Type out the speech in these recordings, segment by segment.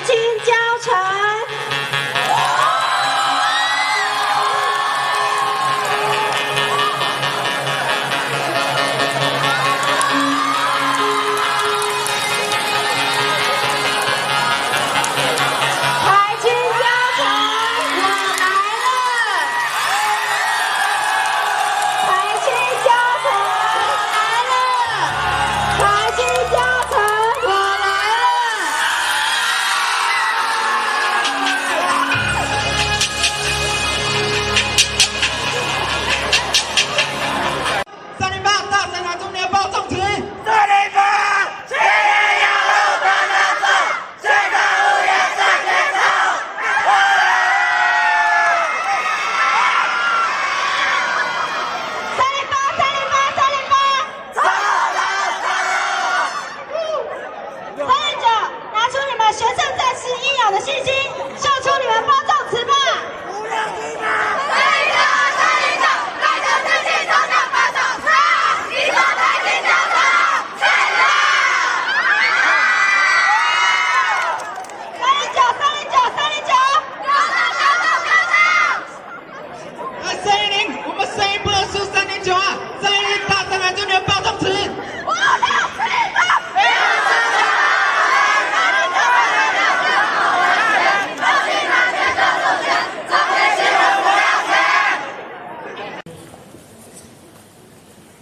青教程。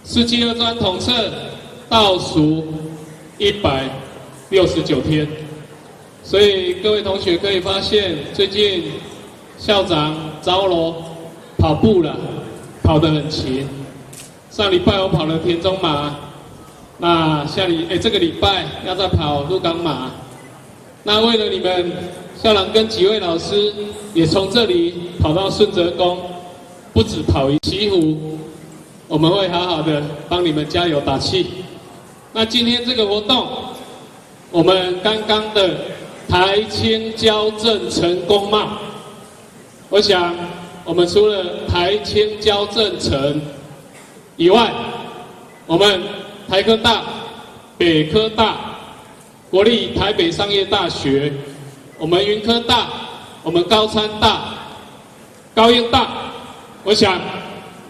472专统测倒数169天，所以各位同学可以发现，最近校长招楼跑步了，跑得很勤。上礼拜我跑了田中马，那这个礼拜要再跑鹿港马。那为了你们，校长跟几位老师也从这里跑到顺泽宫，不止跑旗湖。 我们会好好的帮你们加油打气。那今天这个活动，我们刚刚的台青交正成功吗？我想，我们除了台青交正成以外，我们台科大、北科大、国立台北商业大学、我们云科大、我们高参大、高应大，我想。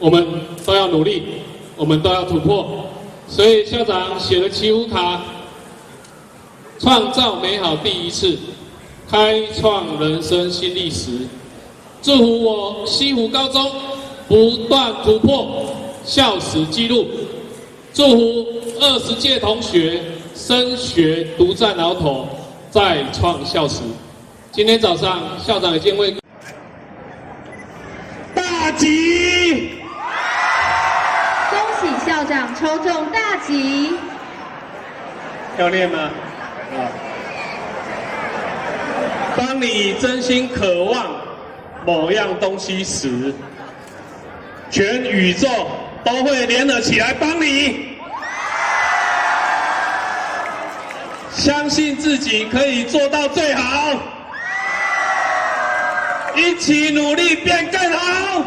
我们都要努力，我们都要突破。所以校长写了祈福卡，创造美好第一次，开创人生新历史。祝福我西湖高中不断突破校史纪录，祝福20届同学升学独占鳌头，再创校史。今天早上校长已经为大吉。 校长抽中大吉，要念吗？当你真心渴望某样东西时，全宇宙都会联合起来帮你。相信自己可以做到最好，一起努力变更好。